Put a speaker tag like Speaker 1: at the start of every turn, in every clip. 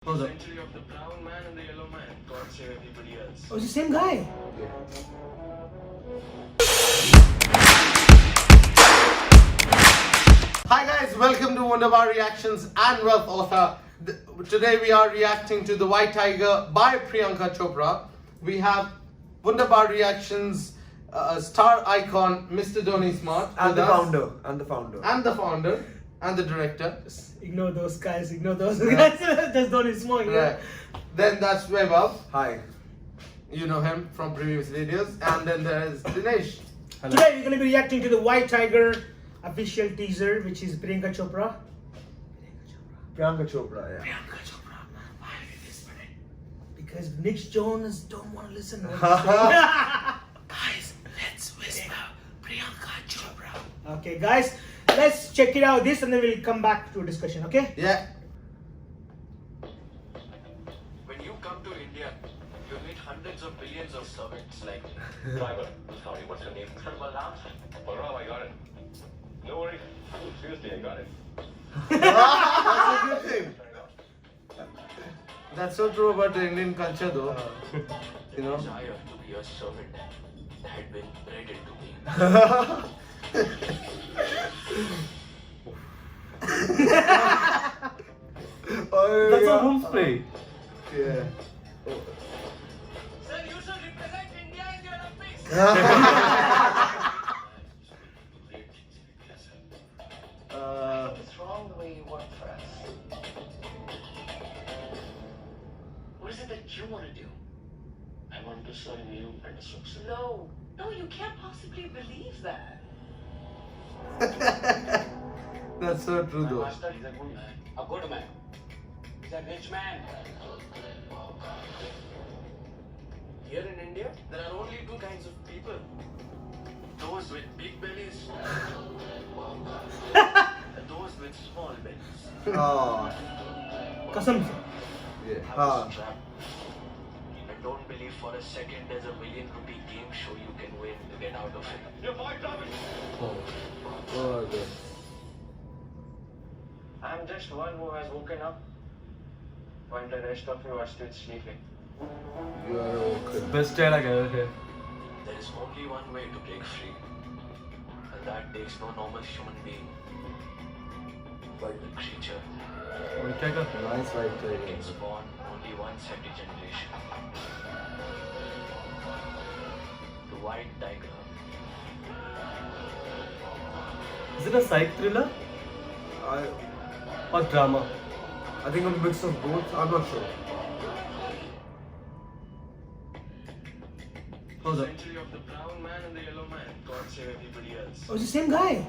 Speaker 1: Hold up.
Speaker 2: Century of the brown man and the yellow man. God save everybody else.
Speaker 3: Oh, it's the same guy.
Speaker 1: Hi guys, welcome to Wunderbar Reactions and Wealth Author. Today we are reacting to The White Tiger by Priyanka Chopra. We have Wunderbar Reactions star icon Mr. Dhoni Smart
Speaker 4: And
Speaker 1: with
Speaker 4: the
Speaker 1: us.
Speaker 4: founder.
Speaker 1: And the founder and the director.
Speaker 3: Ignore those guys. Ignore those guys. Just don't smoke.
Speaker 1: Right. Then that's Vaibhav.
Speaker 4: Hi.
Speaker 1: You know him from previous videos. And then there is Dinesh.
Speaker 3: Today we're going to be reacting to the White Tiger official teaser, which is Priyanka Chopra.
Speaker 4: Priyanka Chopra, yeah.
Speaker 3: Priyanka Chopra. Why are we whispering? Because Nick Jonas don't want to listen. Guys, let's whisper Priyanka Chopra. Okay, guys, let's check it out. This and then we'll come back to a discussion. Okay?
Speaker 1: Yeah.
Speaker 2: When you come to India, you meet hundreds of billions of servants like driver. Sorry, what's your name? Balram. Balram, I got it. No worries. Seriously, I got it.
Speaker 1: That's a good thing. That's so true about the Indian culture though. You know?
Speaker 2: Desire to be a servant had been bred into me.
Speaker 4: That's
Speaker 5: a room spray.
Speaker 1: Yeah.
Speaker 2: Sir, you should represent India in the Olympics. What's wrong the way you work for us? What is it that you want to do? I want to serve you and to serve you.
Speaker 6: No, you can't possibly believe that.
Speaker 1: That's so true
Speaker 2: My
Speaker 1: though.
Speaker 2: master is a good man. A good man. He's a rich man. Here in India, there are only two kinds of people. Those with big bellies and those with small bellies.
Speaker 4: Oh,
Speaker 3: Kasam.
Speaker 1: Yeah.
Speaker 4: Ah.
Speaker 2: Have a strap. And don't believe for a second there's a ₹1,000,000 game show you can win to get out of it. Your boy
Speaker 1: Oh, good.
Speaker 2: I'm just one who has woken up while the rest of you are still sleeping.
Speaker 1: You are okay.
Speaker 5: Best dialogue ever here.
Speaker 2: There is only one way to break free, and that takes no normal human being, but a creature
Speaker 5: क्या कर
Speaker 1: Nice white
Speaker 2: that
Speaker 1: tiger.
Speaker 2: gets born only once every generation. The White Tiger.
Speaker 5: Is it a psych thriller
Speaker 4: I
Speaker 5: or drama?
Speaker 4: think a mix of both. I'm not sure.
Speaker 5: Hold up.
Speaker 2: Century of the brown man and the yellow man. God save everybody else.
Speaker 3: Oh, it's the same guy.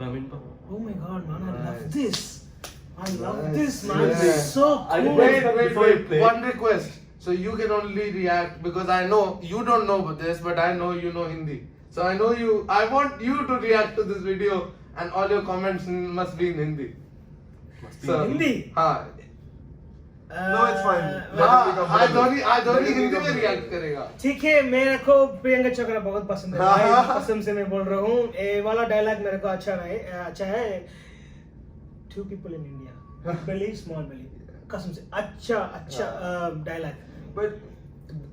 Speaker 5: Ramin Pa.
Speaker 3: Oh my god, man, I love
Speaker 1: Nice.
Speaker 3: this. I love
Speaker 1: Nice.
Speaker 3: this, man.
Speaker 1: Yeah.
Speaker 3: This is so
Speaker 5: I
Speaker 3: cool.
Speaker 5: didn't
Speaker 1: Wait,
Speaker 5: Before you play.
Speaker 1: One request. So you can only react because I know you don't know this, but I know you know Hindi. So I know you. I want you to react to this video, and all your comments must be in Hindi.
Speaker 5: Must be
Speaker 1: So,
Speaker 3: Hindi?
Speaker 1: हाँ.
Speaker 4: No, it's fine.
Speaker 1: हाँ, I don't
Speaker 4: Let it be
Speaker 1: Hindi में
Speaker 4: comfortable.
Speaker 1: react करेगा.
Speaker 3: ठीक है, मेरे को प्रियंका चोपड़ा बहुत पसंद है भाई, कसम से मैं बोल रहा हूँ ये वाला डायलॉग मेरे को अच्छा है two people in India, big belly, small belly, कसम से अच्छा dialogue.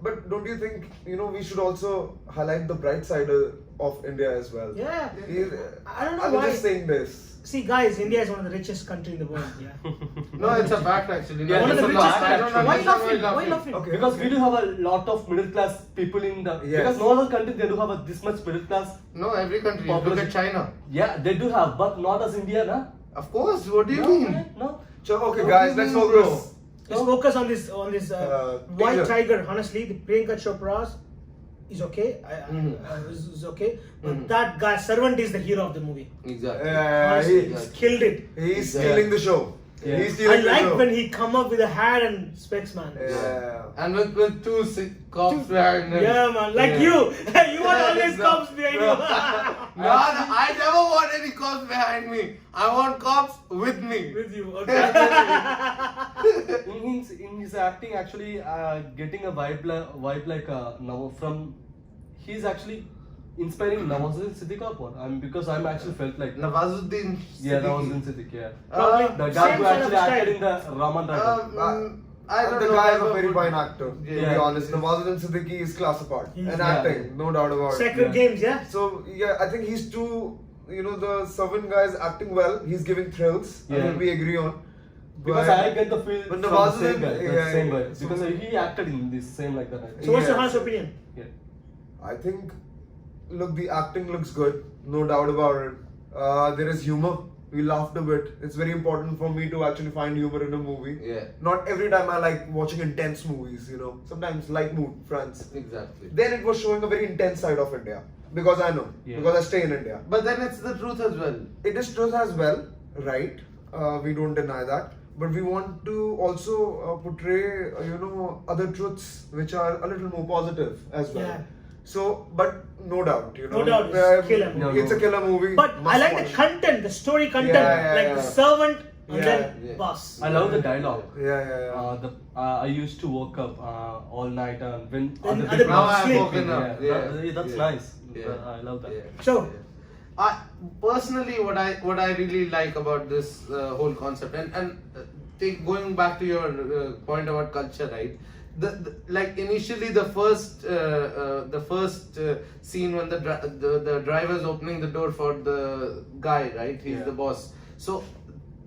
Speaker 4: But don't you think, we should also highlight the bright side of India as well?
Speaker 3: Yeah, I don't know
Speaker 4: I'm
Speaker 3: why.
Speaker 4: just saying this.
Speaker 3: See guys, India is one of the richest country in the world. Yeah.
Speaker 1: No, it's a fact actually.
Speaker 5: Yeah,
Speaker 3: One of the
Speaker 5: it's a
Speaker 3: richest.
Speaker 5: fact,
Speaker 1: I don't
Speaker 5: actually.
Speaker 3: Why you
Speaker 1: understand
Speaker 3: laughing? Why you laughing?
Speaker 4: Okay.
Speaker 5: Because we do have a lot of middle class people in the
Speaker 4: Yes.
Speaker 5: because no other country they do have this much middle class.
Speaker 1: No, every country. Look
Speaker 5: Population.
Speaker 1: at China.
Speaker 5: Yeah, they do have, but not as India, na?
Speaker 1: Of course. What do you
Speaker 5: No,
Speaker 1: mean?
Speaker 5: man, no.
Speaker 4: Okay,
Speaker 1: What
Speaker 4: guys,
Speaker 1: do you
Speaker 4: let's
Speaker 1: mean,
Speaker 4: focus.
Speaker 3: Let's focus on this White
Speaker 4: teaser.
Speaker 3: Tiger. Honestly, the Priyanka Chopra's is okay. Is okay, but that guy Servant is the hero of the movie.
Speaker 1: Exactly.
Speaker 3: Honestly,
Speaker 4: He,
Speaker 3: he's killed it.
Speaker 4: he's
Speaker 1: Yeah.
Speaker 4: stealing the show.
Speaker 5: Yeah.
Speaker 4: He's
Speaker 3: I
Speaker 4: stealing the
Speaker 3: like
Speaker 4: show.
Speaker 3: when he come up with a hat and specs, man.
Speaker 4: Yeah.
Speaker 1: And with two cops behind him.
Speaker 3: Yeah, man. Like
Speaker 1: Yeah.
Speaker 3: you. You want always
Speaker 1: Exactly.
Speaker 3: cops behind you.
Speaker 1: No, I never want any cops behind me. I want cops with me.
Speaker 3: With you, okay.
Speaker 5: In his acting, actually, getting a vibe like now from he's actually inspiring Nawazuddin Siddiqui or what? Because I'm actually felt like
Speaker 1: Nawazuddin
Speaker 5: yeah,
Speaker 1: Siddiqui.
Speaker 5: Nawazuddin Siddiqui, yeah.
Speaker 3: Probably
Speaker 5: The guy
Speaker 3: same
Speaker 5: who
Speaker 3: kind of
Speaker 5: actually
Speaker 3: style.
Speaker 5: acted in the Raman Raja.
Speaker 1: I don't
Speaker 4: the
Speaker 1: know.
Speaker 4: guy is
Speaker 1: I
Speaker 4: a very
Speaker 1: would-
Speaker 4: fine actor. To be
Speaker 1: Yeah.
Speaker 4: honest, Nawazuddin Siddiqui is class apart
Speaker 3: He's-
Speaker 4: and
Speaker 5: yeah.
Speaker 4: acting, no doubt about it.
Speaker 3: Sacred
Speaker 5: Yeah.
Speaker 3: Games, yeah.
Speaker 4: So yeah, I think he's too. The servant guy is acting well. He's giving thrills. I
Speaker 5: Yeah.
Speaker 4: think we agree on.
Speaker 5: Because
Speaker 4: But-
Speaker 5: I get the feel
Speaker 4: but
Speaker 5: from the
Speaker 4: Nawazuddin-
Speaker 5: same guy, the
Speaker 4: yeah,
Speaker 5: same
Speaker 4: yeah.
Speaker 5: guy. Because he acted in this same like that. I think.
Speaker 3: So what's your
Speaker 4: Yeah.
Speaker 3: honest opinion?
Speaker 5: Yeah.
Speaker 4: I think, look, the acting looks good, no doubt about it. There is humor. We laughed a bit. It's very important for me to actually find humor in a movie.
Speaker 1: Yeah.
Speaker 4: Not every time I like watching intense movies. Sometimes light mood, friends.
Speaker 1: Exactly.
Speaker 4: Then it was showing a very intense side of India because I know,
Speaker 5: Yeah.
Speaker 4: because I stay in India.
Speaker 1: But then it's the truth as well.
Speaker 4: It is truth as well, right? We don't deny that. But we want to also portray, other truths which are a little more positive as well.
Speaker 3: Yeah.
Speaker 4: So, but no doubt,
Speaker 3: No doubt, it's killer
Speaker 5: movie.
Speaker 4: It's a killer movie.
Speaker 3: But I
Speaker 4: must
Speaker 3: like
Speaker 4: watch.
Speaker 3: the content, the story content,
Speaker 4: Yeah,
Speaker 3: like the
Speaker 4: yeah.
Speaker 3: servant and
Speaker 4: Yeah,
Speaker 3: then
Speaker 1: yeah.
Speaker 3: boss.
Speaker 5: I love the dialogue.
Speaker 4: Yeah.
Speaker 5: I used to woke up all night and when
Speaker 3: Then
Speaker 5: other
Speaker 3: other
Speaker 5: people
Speaker 1: Now
Speaker 3: people
Speaker 1: I've
Speaker 3: sleep.
Speaker 1: woken up. Yeah.
Speaker 5: that's
Speaker 1: Yeah.
Speaker 5: nice.
Speaker 1: Yeah.
Speaker 5: I love that.
Speaker 1: Yeah.
Speaker 3: So,
Speaker 1: I personally, what I really like about this whole concept, and going back to your point about culture, right? Like initially the first scene when the driver's opening the door for the guy, right? He's
Speaker 5: Yeah.
Speaker 1: the boss. So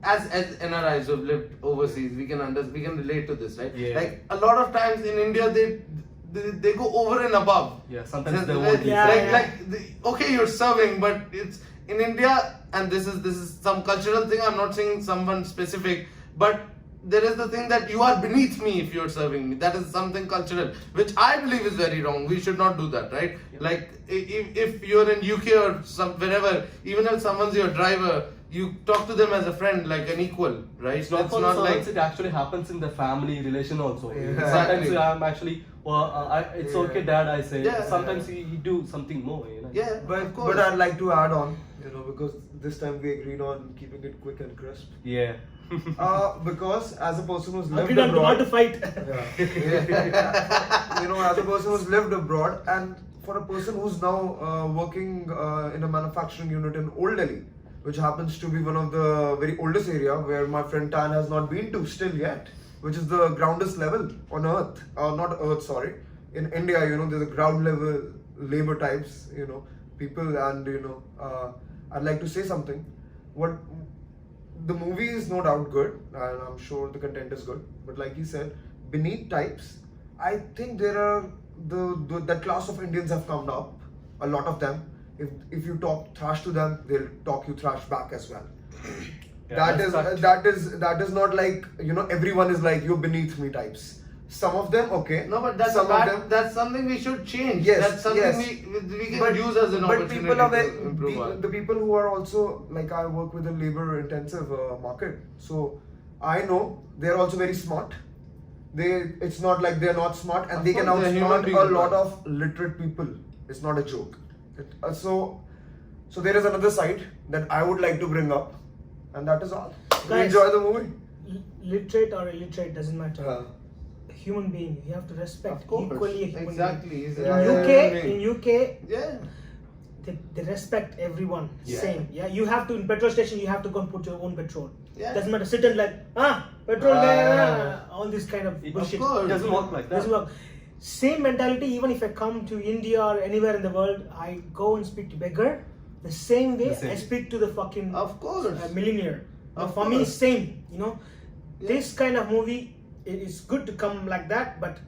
Speaker 1: as NRIs who've lived overseas, we can relate to this, right?
Speaker 5: Yeah.
Speaker 1: Like a lot of times in India, they go over and above.
Speaker 5: Yeah, sometimes they
Speaker 1: Like-
Speaker 5: won't.
Speaker 3: Yeah,
Speaker 1: like,
Speaker 3: yeah.
Speaker 1: like okay, you're serving, but it's in India, and this is some cultural thing. I'm not saying someone specific, but there is the thing that you are beneath me if you're serving me. That is something cultural, which I believe is very wrong. We should not do that, right? Like if you're in UK or wherever, even if someone's your driver, you talk to them as a friend, like an equal, right?
Speaker 5: It's not for the servants, it actually happens in the family relation also.
Speaker 4: Yeah.
Speaker 5: Sometimes
Speaker 1: Exactly.
Speaker 5: I'm actually, it's
Speaker 4: Yeah.
Speaker 5: okay, Dad. I say.
Speaker 1: Yeah.
Speaker 5: Sometimes he do something more.
Speaker 1: Yeah,
Speaker 4: But
Speaker 1: of course.
Speaker 4: I'd like to add on, because this time we agreed on keeping it quick and crisp.
Speaker 5: Yeah.
Speaker 4: Because as a person who's lived
Speaker 3: agreed on not
Speaker 4: abroad,
Speaker 3: to fight.
Speaker 4: as a person who's lived abroad, and for a person who's now working in a manufacturing unit in Old Delhi, which happens to be one of the very oldest area where my friend Tan has not been to still yet, which is the groundest level on earth, not earth, sorry. In India, there's a ground level labor types, people, and I'd like to say something. The movie is no doubt good, and I'm sure the content is good. But like you said, beneath types, I think there are that class of Indians have come up, a lot of them. If you talk trash to them, they'll talk you trash back as well.
Speaker 5: Yeah,
Speaker 4: that
Speaker 5: that's
Speaker 4: is not like everyone is like you're beneath me types. Some of them, okay.
Speaker 1: No, but that's
Speaker 4: some of them.
Speaker 1: that's something we should change.
Speaker 4: Yes,
Speaker 1: That's something
Speaker 4: yes.
Speaker 1: we can use as an
Speaker 4: but
Speaker 1: opportunity
Speaker 4: people are
Speaker 1: to improve our.
Speaker 4: the people who are also like, I work with a labor intensive market, so I know they're also very smart. It's not like they're not smart, and
Speaker 1: Of
Speaker 4: they can
Speaker 1: course, they're human
Speaker 4: outsmart
Speaker 1: beings,
Speaker 4: a lot
Speaker 1: but-
Speaker 4: of literate people. It's not a joke. So there is another side that I would like to bring up, and that is all. We
Speaker 3: Guys.
Speaker 4: enjoy the movie.
Speaker 3: Literate or illiterate doesn't matter. Human being, you have to respect
Speaker 1: Of course,
Speaker 3: equally a human
Speaker 1: exactly.
Speaker 3: being.
Speaker 1: He's
Speaker 3: In
Speaker 1: a
Speaker 3: UK,
Speaker 1: human being.
Speaker 3: in UK,
Speaker 1: Yeah.
Speaker 3: they respect everyone
Speaker 1: Yeah.
Speaker 3: same. Yeah, you have to in petrol station. You have to go and put your own petrol.
Speaker 1: Yeah.
Speaker 3: Doesn't matter. Sit and like petrol guy, all this kind of bullshit.
Speaker 5: It doesn't work like that.
Speaker 3: Doesn't work. Same mentality. Even if I come to India or anywhere in the world, I go and speak to beggar. The same way
Speaker 5: The same.
Speaker 3: I speak to the fucking
Speaker 1: Of course.
Speaker 3: millionaire.
Speaker 1: Of
Speaker 3: For me,
Speaker 1: course.
Speaker 3: same.
Speaker 1: Yeah.
Speaker 3: This kind of movie. It's good to come like that, but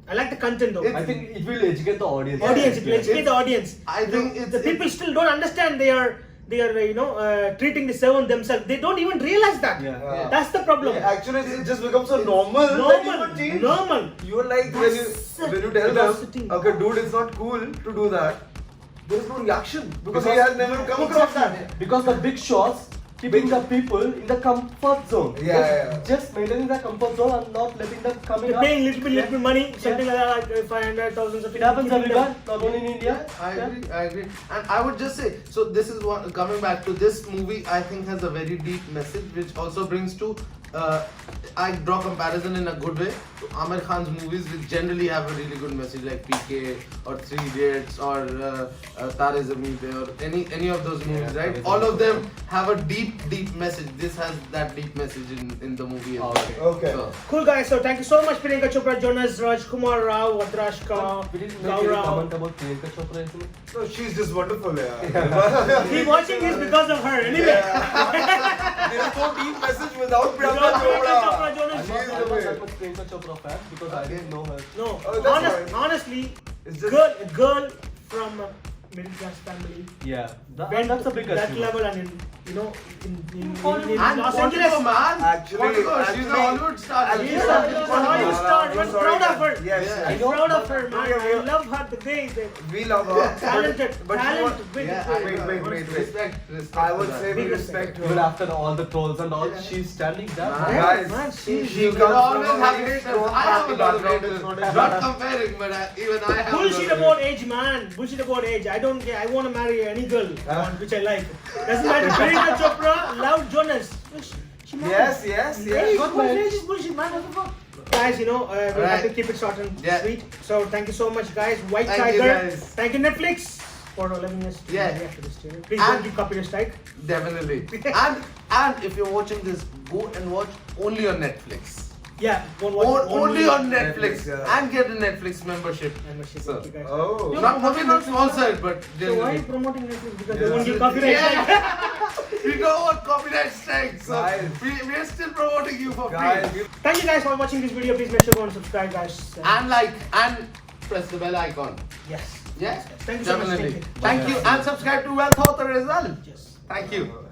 Speaker 3: I like the content though.
Speaker 5: I think it will educate the audience.
Speaker 3: Audience, it will
Speaker 5: Yeah.
Speaker 3: educate the audience.
Speaker 1: I think it's
Speaker 3: the people still don't understand. They are treating the servant themselves. They don't even realize that.
Speaker 5: Yeah.
Speaker 3: That's the problem.
Speaker 4: Yeah, actually, it just becomes so normal. that you
Speaker 3: Normal,
Speaker 4: don't change.
Speaker 3: normal.
Speaker 4: You're like
Speaker 3: That's
Speaker 4: when you tell
Speaker 3: velocity.
Speaker 4: them, okay, dude, it's not cool to do that. There is no reaction because he has never come across that.
Speaker 5: Because the big shots keeping the people in the comfort zone.
Speaker 4: Yeah.
Speaker 5: Just maintaining the comfort zone and not letting them come in.
Speaker 3: They're paying little bit money, something like that, like 500,000 something.
Speaker 5: It happens
Speaker 3: keeping
Speaker 5: everywhere,
Speaker 3: them-
Speaker 5: not only in India.
Speaker 1: I agree. And I would just say, so this is one, coming back to this movie, I think has a very deep message, which also brings to I draw comparison in a good way to Amir Khan's movies, which generally have a really good message, like PK or Three Idiots or Tare Zameen Pe or any of those movies, right?
Speaker 5: Tare
Speaker 1: All
Speaker 5: Zameen
Speaker 1: of them have a deep message. This has that deep message in the movie as well.
Speaker 5: Okay.
Speaker 4: Okay.
Speaker 1: So,
Speaker 3: Cool guys, so thank you so much Priyanka Chopra, Jonas, Raj Kumar Rao, Vadrashka,
Speaker 5: We didn't make any
Speaker 3: Gaurav.
Speaker 5: comment about Priyanka Chopra, isn't it?
Speaker 4: No, she's just wonderful. Yeah.
Speaker 3: Keep watching this because of her. Anyway,
Speaker 4: There is no deep message without Priyanka
Speaker 3: Priyanka Chopra,
Speaker 4: Chopra.
Speaker 3: Jonas.
Speaker 4: She is
Speaker 5: I'm
Speaker 4: the
Speaker 5: not
Speaker 4: way.
Speaker 5: that much Priyanka Chopra fan because I didn't know her.
Speaker 3: No,
Speaker 4: Oh, that's fine.
Speaker 3: honestly,
Speaker 4: It's just-
Speaker 3: girl from a middle class family
Speaker 5: Yeah,
Speaker 3: went
Speaker 5: that's a
Speaker 3: to
Speaker 5: big
Speaker 3: that
Speaker 5: achievement.
Speaker 3: level, and in
Speaker 1: and
Speaker 3: Los
Speaker 1: Portugal,
Speaker 3: Angeles.
Speaker 1: man.
Speaker 4: Actually-
Speaker 1: Portugal, she's a
Speaker 4: actually-
Speaker 1: Hollywood star.
Speaker 4: actually-
Speaker 3: She's a Hollywood star. I'm proud of her.
Speaker 4: Yes,
Speaker 1: Yeah.
Speaker 3: I'm proud of her, man. I love her the way they
Speaker 4: we love her.
Speaker 3: talented,
Speaker 4: but she
Speaker 3: talent.
Speaker 4: was-
Speaker 3: with-
Speaker 1: Yeah,
Speaker 3: with-
Speaker 4: wait.
Speaker 1: Respect.
Speaker 4: I would
Speaker 1: for
Speaker 4: say
Speaker 1: that.
Speaker 4: we
Speaker 3: Big
Speaker 4: respect
Speaker 5: Even
Speaker 4: her.
Speaker 5: after all the trolls and all, she's standing there.
Speaker 1: Man.
Speaker 3: Yeah,
Speaker 4: Guys,
Speaker 3: man,
Speaker 4: she
Speaker 1: You
Speaker 4: comes
Speaker 1: will
Speaker 4: from
Speaker 1: always
Speaker 4: a
Speaker 1: have
Speaker 4: very
Speaker 1: haters.
Speaker 4: strong
Speaker 1: I have a
Speaker 4: family
Speaker 1: lot of
Speaker 4: background.
Speaker 1: haters.
Speaker 4: It's not
Speaker 1: Not
Speaker 4: a-
Speaker 1: comparing, but even I have.
Speaker 3: Bullshit
Speaker 1: a lot of
Speaker 3: about
Speaker 1: haters.
Speaker 3: age, man. Bullshit about age. I don't care. I want to marry any girl which I like. Doesn't matter. Priyanka Chopra loved Jonas. She married.
Speaker 4: Yes.
Speaker 3: Age,
Speaker 4: Good
Speaker 3: man.
Speaker 4: man.
Speaker 3: Age is bullshit, man. What the fuck? Guys, we have to
Speaker 1: Right.
Speaker 3: keep it short and
Speaker 1: Yeah.
Speaker 3: sweet. So thank you so much, guys. White
Speaker 1: Thank you,
Speaker 3: Tiger.
Speaker 1: guys.
Speaker 3: Thank you, Netflix, for allowing us to
Speaker 1: Yeah.
Speaker 3: react to this trailer. Please
Speaker 1: And-
Speaker 3: don't give copyright strike.
Speaker 1: Definitely. and if you're watching this, go and watch only on Netflix.
Speaker 3: Yeah, don't watch
Speaker 1: Only on Netflix,
Speaker 4: Netflix, yeah.
Speaker 1: and get a Netflix membership.
Speaker 3: membership.
Speaker 1: So,
Speaker 3: Thank you, guys.
Speaker 4: Oh.
Speaker 3: You're
Speaker 1: not
Speaker 3: promoting
Speaker 1: not
Speaker 3: Netflix.
Speaker 1: sponsored, but
Speaker 3: So why are you
Speaker 1: generally.
Speaker 3: promoting Netflix? Because
Speaker 4: Yeah.
Speaker 3: they won't give copyright strike.
Speaker 1: Yeah. We don't want copyright strikes, so
Speaker 4: Guys.
Speaker 1: we are still promoting you for
Speaker 4: Guys,
Speaker 1: free.
Speaker 3: Thank you guys for watching this video. Please make sure to go and subscribe, guys.
Speaker 1: And like and press the bell icon.
Speaker 3: Yes.
Speaker 1: Yeah,
Speaker 3: Thank you so much.
Speaker 1: definitely.
Speaker 3: Thank you.
Speaker 1: Thank you, and subscribe to Wealth Author as well.
Speaker 3: Yes.
Speaker 1: Thank you.